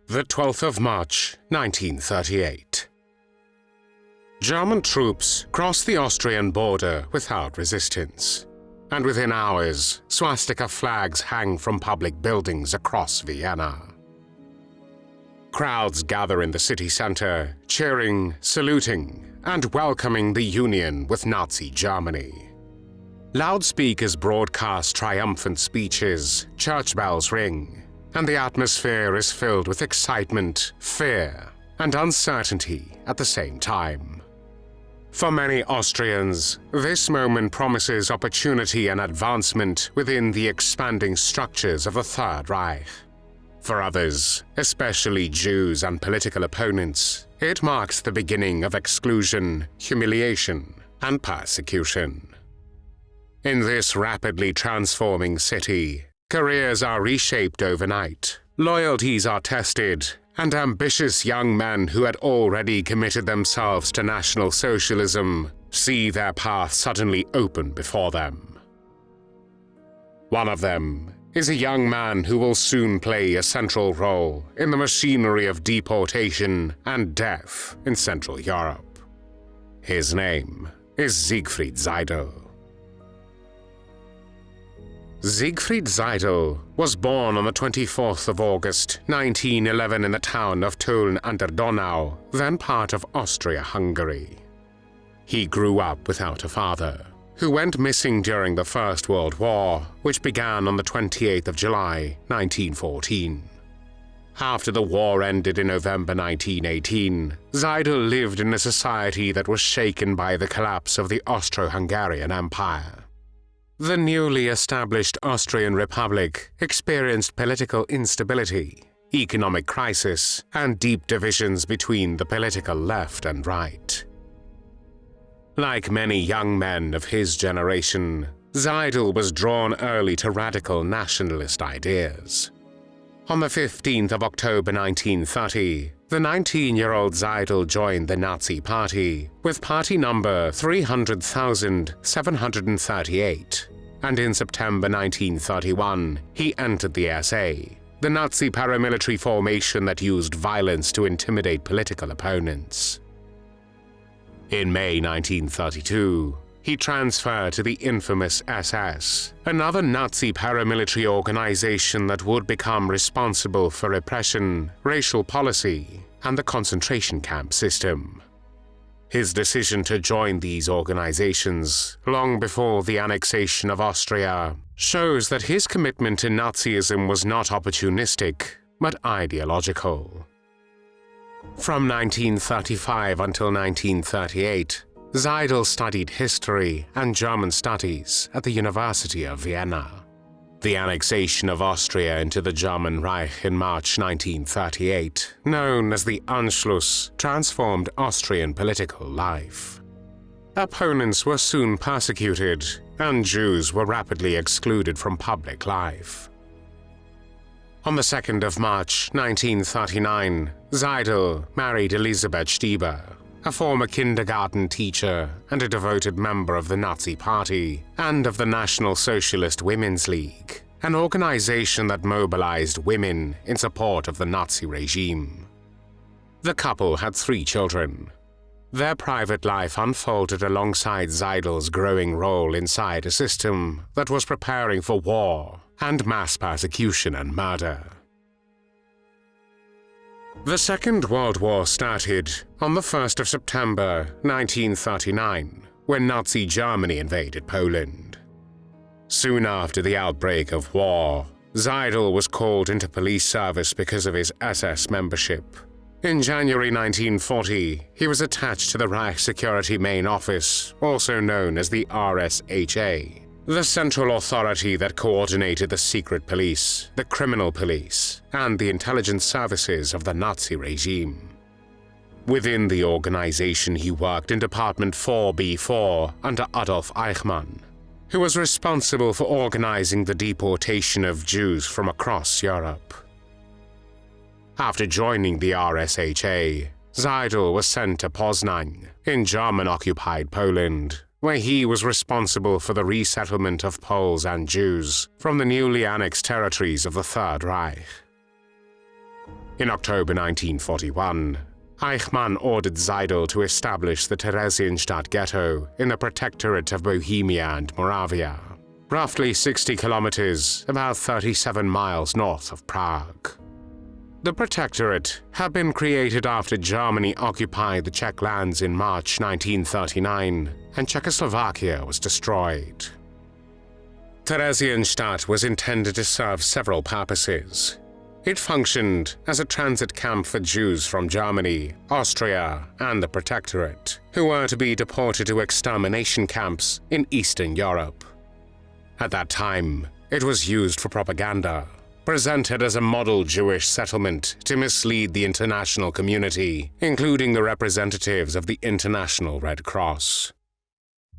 The 12th of March, 1938. German troops crossed the Austrian border without resistance, and within hours, swastika flags hang from public buildings across Vienna. Crowds gather in the city center, cheering, saluting, and welcoming the union with Nazi Germany. Loudspeakers broadcast triumphant speeches, church bells ring, and the atmosphere is filled with excitement, fear, and uncertainty at the same time. For many Austrians, this moment promises opportunity and advancement within the expanding structures of the Third Reich. For others, especially Jews and political opponents, it marks the beginning of exclusion, humiliation, and persecution. In this rapidly transforming city, careers are reshaped overnight, loyalties are tested, and ambitious young men who had already committed themselves to National Socialism see their path suddenly open before them. One of them is a young man who will soon play a central role in the machinery of deportation and death in Central Europe. His name is Siegfried Seidl. Siegfried Seidl was born on the 24th of August 1911 in the town of Tulln an der Donau, then part of Austria-Hungary. He grew up without a father, who went missing during the First World War, which began on the 28th of July 1914. After the war ended in November 1918, Seidl lived in a society that was shaken by the collapse of the Austro-Hungarian Empire. The newly established Austrian Republic experienced political instability, economic crisis, and deep divisions between the political left and right. Like many young men of his generation, Seidl was drawn early to radical nationalist ideas. On the 15th of October 1930, the 19-year-old Seidl joined the Nazi Party with party number 300,738, and in September 1931, he entered the SA, the Nazi paramilitary formation that used violence to intimidate political opponents. In May 1932, he transferred to the infamous SS, another Nazi paramilitary organization that would become responsible for repression, racial policy, and the concentration camp system. His decision to join these organizations, long before the annexation of Austria, shows that his commitment to Nazism was not opportunistic, but ideological. From 1935 until 1938, Seidl studied history and German studies at the University of Vienna. The annexation of Austria into the German Reich in March 1938, known as the Anschluss, transformed Austrian political life. Opponents were soon persecuted, and Jews were rapidly excluded from public life. On the 2nd of March 1939, Seidl married Elisabeth Stieber, a former kindergarten teacher and a devoted member of the Nazi Party and of the National Socialist Women's League, an organization that mobilized women in support of the Nazi regime. The couple had 3 children. Their private life unfolded alongside Seidl's growing role inside a system that was preparing for war and mass persecution and murder. The Second World War started on the 1st of September 1939, when Nazi Germany invaded Poland. Soon after the outbreak of war, Seidl was called into police service because of his SS membership. In January 1940, he was attached to the Reich Security Main Office, also known as the RSHA, the central authority that coordinated the secret police, the criminal police, and the intelligence services of the Nazi regime. Within the organization, he worked in Department 4B4 under Adolf Eichmann, who was responsible for organizing the deportation of Jews from across Europe. After joining the RSHA, Seidl was sent to Poznan, in German-occupied Poland, where he was responsible for the resettlement of Poles and Jews from the newly annexed territories of the Third Reich. In October 1941, Eichmann ordered Seidl to establish the Theresienstadt Ghetto in the Protectorate of Bohemia and Moravia, roughly 60 kilometers, about 37 miles north of Prague. The Protectorate had been created after Germany occupied the Czech lands in March 1939 and Czechoslovakia was destroyed. Theresienstadt was intended to serve several purposes. It functioned as a transit camp for Jews from Germany, Austria, and the Protectorate, who were to be deported to extermination camps in Eastern Europe. At that time, it was used for propaganda, presented as a model Jewish settlement to mislead the international community, including the representatives of the International Red Cross.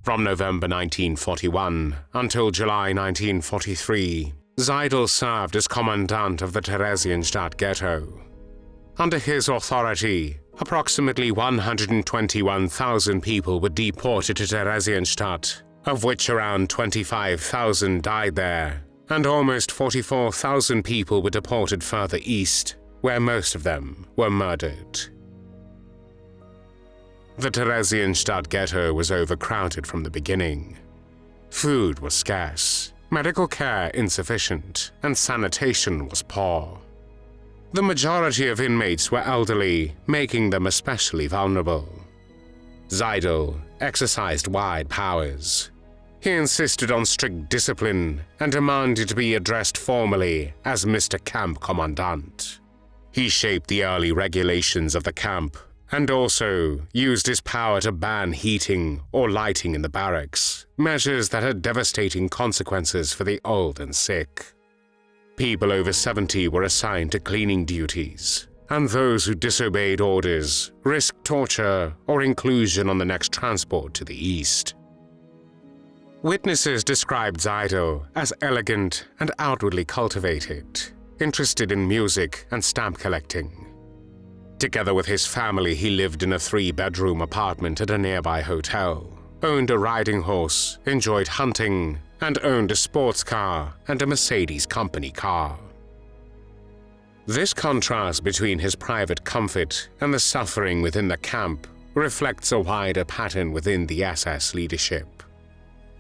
From November 1941 until July 1943, Seidl served as commandant of the Theresienstadt Ghetto. Under his authority, approximately 121,000 people were deported to Theresienstadt, of which around 25,000 died there, and almost 44,000 people were deported further east, where most of them were murdered. The Theresienstadt Ghetto was overcrowded from the beginning. Food was scarce, medical care insufficient, and sanitation was poor. The majority of inmates were elderly, making them especially vulnerable. Seidl exercised wide powers. He insisted on strict discipline and demanded to be addressed formally as Mr. Camp Commandant. He shaped the early regulations of the camp and also used his power to ban heating or lighting in the barracks, measures that had devastating consequences for the old and sick. People over 70 were assigned to cleaning duties, and those who disobeyed orders risked torture or inclusion on the next transport to the east. Witnesses described Seidl as elegant and outwardly cultivated, interested in music and stamp collecting. Together with his family, he lived in a 3-bedroom apartment at a nearby hotel, owned a riding horse, enjoyed hunting, and owned a sports car and a Mercedes company car. This contrast between his private comfort and the suffering within the camp reflects a wider pattern within the SS leadership.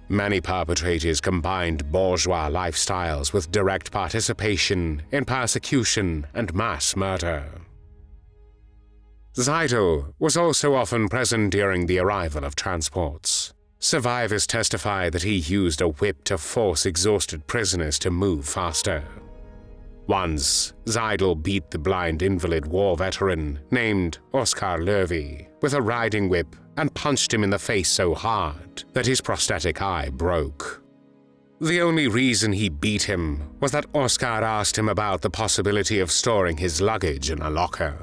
Many perpetrators combined bourgeois lifestyles with direct participation in persecution and mass murder. Seidl was also often present during the arrival of transports. Survivors testify that he used a whip to force exhausted prisoners to move faster. Once, Seidl beat the blind invalid war veteran named Oskar Löwy with a riding whip and punched him in the face so hard that his prosthetic eye broke. The only reason he beat him was that Oskar asked him about the possibility of storing his luggage in a locker.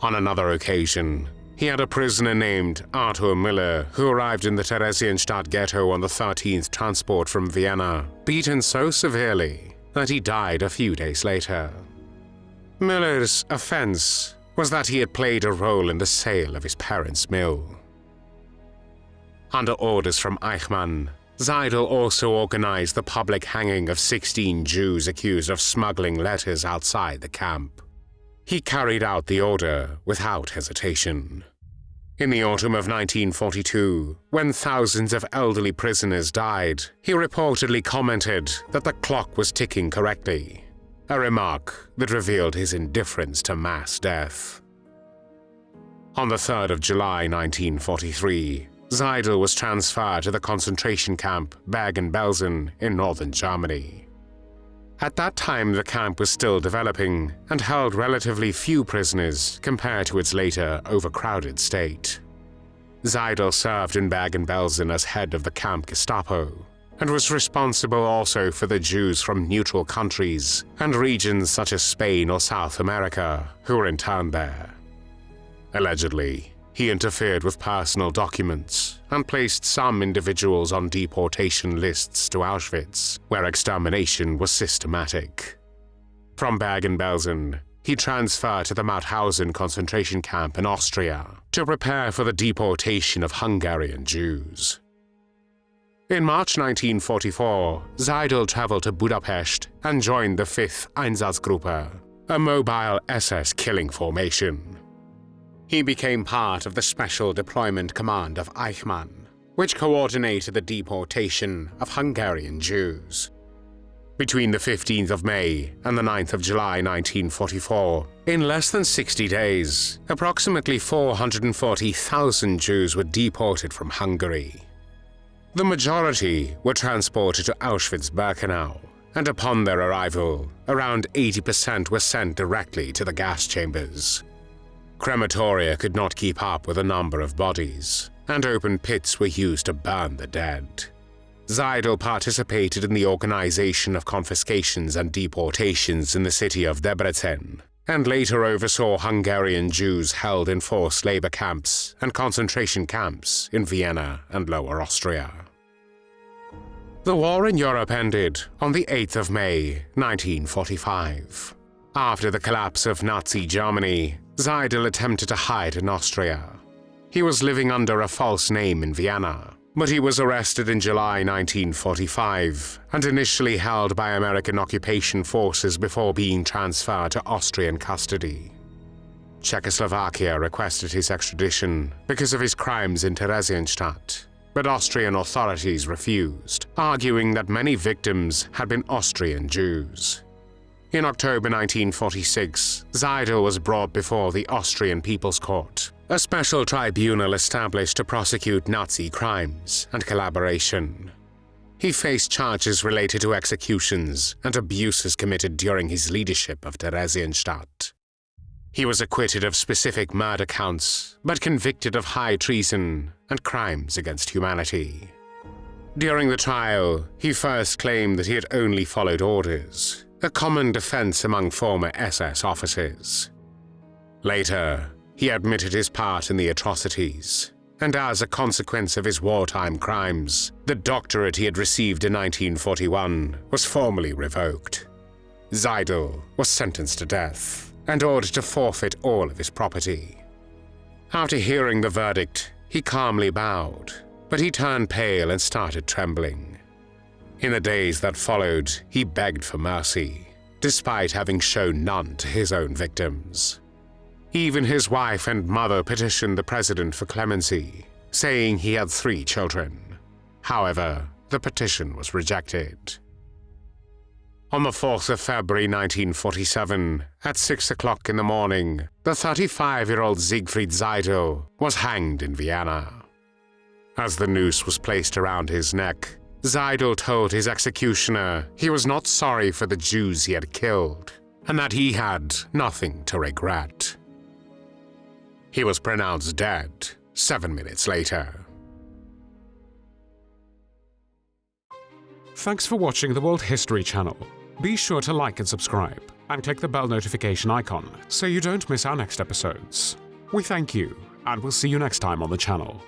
On another occasion, he had a prisoner named Arthur Müller who arrived in the Theresienstadt Ghetto on the 13th transport from Vienna, beaten so severely that he died a few days later. Müller's offense was that he had played a role in the sale of his parents' mill. Under orders from Eichmann, Seidl also organized the public hanging of 16 Jews accused of smuggling letters outside the camp. He carried out the order without hesitation. In the autumn of 1942, when thousands of elderly prisoners died, he reportedly commented that the clock was ticking correctly, a remark that revealed his indifference to mass death. On the 3rd of July 1943, Seidl was transferred to the concentration camp Bergen-Belsen in northern Germany. At that time, the camp was still developing and held relatively few prisoners compared to its later overcrowded state. Seidl served in Bergen-Belsen as head of the camp Gestapo and was responsible also for the Jews from neutral countries and regions such as Spain or South America who were interned there. Allegedly, he interfered with personal documents and placed some individuals on deportation lists to Auschwitz, where extermination was systematic. From Bergen-Belsen, he transferred to the Mauthausen concentration camp in Austria to prepare for the deportation of Hungarian Jews. In March 1944, Seidl traveled to Budapest and joined the 5th Einsatzgruppe, a mobile SS killing formation. He became part of the Special Deployment Command of Eichmann, which coordinated the deportation of Hungarian Jews. Between the 15th of May and the 9th of July 1944, in less than 60 days, approximately 440,000 Jews were deported from Hungary. The majority were transported to Auschwitz-Birkenau, and upon their arrival, around 80% were sent directly to the gas chambers. Crematoria could not keep up with the number of bodies, and open pits were used to burn the dead. Seidl participated in the organization of confiscations and deportations in the city of Debrecen, and later oversaw Hungarian Jews held in forced labor camps and concentration camps in Vienna and Lower Austria. The war in Europe ended on the 8th of May, 1945. After the collapse of Nazi Germany, Seidl attempted to hide in Austria. He was living under a false name in Vienna, but he was arrested in July 1945 and initially held by American occupation forces before being transferred to Austrian custody. Czechoslovakia requested his extradition because of his crimes in Theresienstadt, but Austrian authorities refused, arguing that many victims had been Austrian Jews. In October 1946, Seidl was brought before the Austrian People's Court, a special tribunal established to prosecute Nazi crimes and collaboration. He faced charges related to executions and abuses committed during his leadership of Theresienstadt. He was acquitted of specific murder counts, but convicted of high treason and crimes against humanity. During the trial, he first claimed that he had only followed orders, a common defense among former SS officers. Later, he admitted his part in the atrocities, and as a consequence of his wartime crimes, the doctorate he had received in 1941 was formally revoked. Seidl was sentenced to death and ordered to forfeit all of his property. After hearing the verdict, he calmly bowed, but he turned pale and started trembling. In the days that followed, he begged for mercy, despite having shown none to his own victims. Even his wife and mother petitioned the president for clemency, saying he had 3 children. However, the petition was rejected. On the 4th of February 1947, at 6 o'clock in the morning, the 35-year-old Siegfried Seidl was hanged in Vienna. As the noose was placed around his neck, Seidl told his executioner he was not sorry for the Jews he had killed, and that he had nothing to regret. He was pronounced dead 7 minutes later. Thanks for watching the World History Channel. Be sure to like and subscribe, and click the bell notification icon so you don't miss our next episodes. We thank you, and we'll see you next time on the channel.